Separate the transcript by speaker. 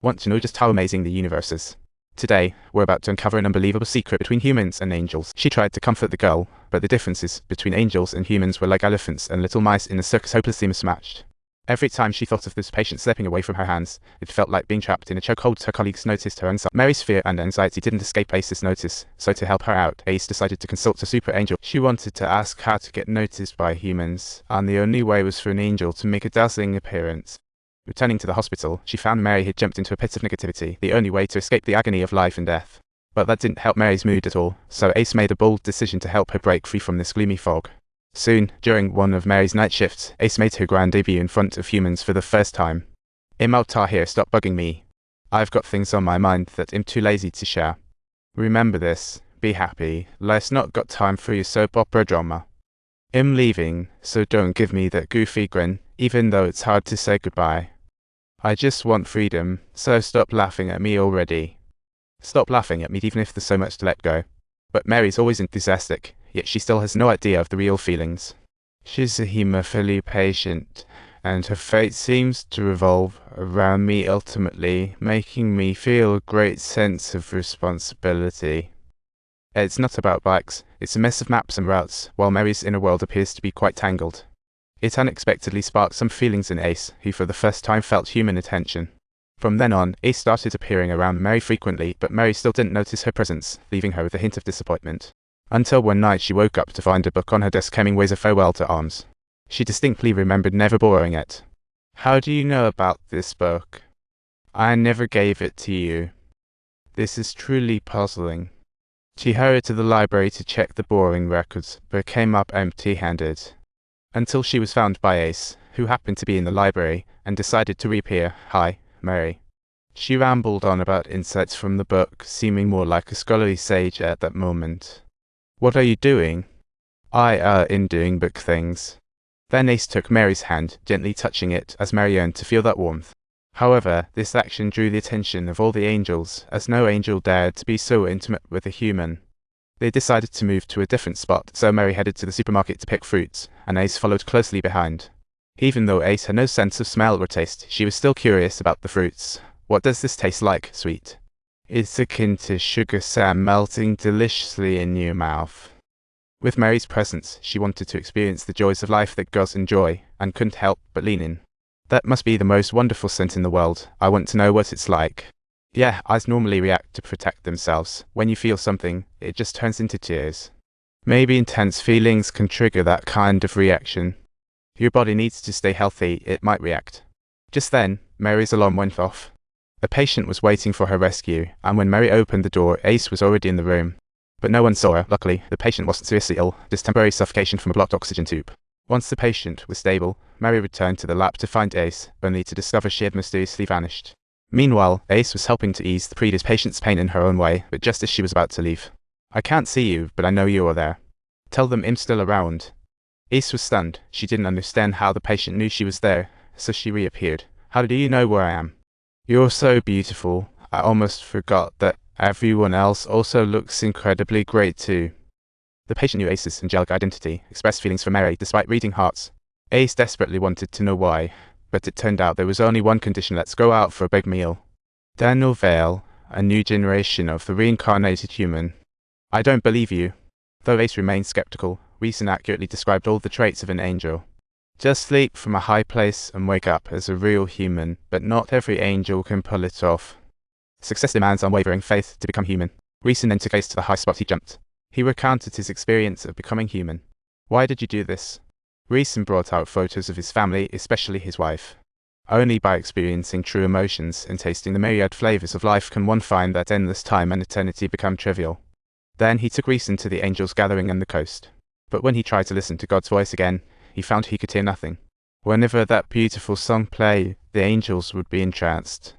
Speaker 1: Want to know just how amazing the universe is? Today, we're about to uncover an unbelievable secret between humans and angels. She tried to comfort the girl, but the differences between angels and humans were like elephants and little mice in a circus, hopelessly mismatched. Every time she thought of this patient slipping away from her hands, it felt like being trapped in a chokehold. Her colleagues noticed her anxiety. Mary's fear and anxiety didn't escape Ace's notice, so to help her out, Ace decided to consult a super angel. She wanted to ask how to get noticed by humans, and the only way was for an angel to make a dazzling appearance. Returning to the hospital, she found Mary had jumped into a pit of negativity, the only way to escape the agony of life and death. But that didn't help Mary's mood at all, so Ace made a bold decision to help her break free from this gloomy fog. Soon, during one of Mary's night shifts, Ace made her grand debut in front of humans for the first time. "Imautar here, stop bugging me. I've got things on my mind that I'm too lazy to share. Remember this, be happy, life's not got time for your soap opera drama. I'm leaving, so don't give me that goofy grin, even though it's hard to say goodbye. I just want freedom, so stop laughing at me already." Stop laughing at me even if there's so much to let go. But Mary's always enthusiastic, yet she still has no idea of the real feelings. She's a hemophilia patient, and her fate seems to revolve around me ultimately, making me feel a great sense of responsibility. It's not about bikes, it's a mess of maps and routes, while Mary's inner world appears to be quite tangled. It unexpectedly sparked some feelings in Ace, who for the first time felt human attention. From then on, Ace started appearing around Mary frequently, but Mary still didn't notice her presence, leaving her with a hint of disappointment. Until one night she woke up to find a book on her desk Hemingway's A Farewell to Arms. She distinctly remembered never borrowing it. "How do you know about this book? I never gave it to you. This is truly puzzling." She hurried to the library to check the borrowing records, but came up empty-handed. Until she was found by Ace, who happened to be in the library, and decided to reappear. "Hi, Mary." She rambled on about insights from the book, seeming more like a scholarly sage at that moment. "What are you doing?" In doing book things." Then Ace took Mary's hand, gently touching it as Mary yearned to feel that warmth. However, this action drew the attention of all the angels, as no angel dared to be so intimate with a human. They decided to move to a different spot, so Mary headed to the supermarket to pick fruits, and Ace followed closely behind. Even though Ace had no sense of smell or taste, she was still curious about the fruits. "What does this taste like, sweet?" "It's akin to sugar sand melting deliciously in your mouth." With Mary's presence, she wanted to experience the joys of life that girls enjoy, and couldn't help but lean in. "That must be the most wonderful scent in the world. I want to know what it's like." Yeah, eyes normally react to protect themselves. When you feel something, it just turns into tears. Maybe intense feelings can trigger that kind of reaction. Your body needs to stay healthy, it might react. Just then, Mary's alarm went off. A patient was waiting for her rescue, and when Mary opened the door, Ace was already in the room. But no one saw her. Luckily, the patient wasn't seriously ill, just temporary suffocation from a blocked oxygen tube. Once the patient was stable, Mary returned to the lab to find Ace, only to discover she had mysteriously vanished. Meanwhile, Ace was helping to ease the previous patient's pain in her own way, but just as she was about to leave. "I can't see you, but I know you are there. Tell them I'm still around." Ace was stunned. She didn't understand how the patient knew she was there, so she reappeared. "How do you know where I am?" "You're so beautiful. I almost forgot that everyone else also looks incredibly great too." The patient knew Ace's angelic identity, expressed feelings for Mary despite reading hearts. Ace desperately wanted to know why. But it turned out there was only one condition: let's go out for a big meal. Daniel Vale, a new generation of the reincarnated human. "I don't believe you." Though Ace remained skeptical, reason accurately described all the traits of an angel. "Just sleep from a high place and wake up as a real human, but not every angel can pull it off. Success demands unwavering faith to become human." Reason then took Ace to the high spot he jumped. He recounted his experience of becoming human. "Why did you do this?" Reason brought out photos of his family, especially his wife. Only by experiencing true emotions and tasting the myriad flavors of life can one find that endless time and eternity become trivial. Then he took Reason to the angels gathering on the coast. But when he tried to listen to God's voice again, he found he could hear nothing. Whenever that beautiful song played, the angels would be entranced.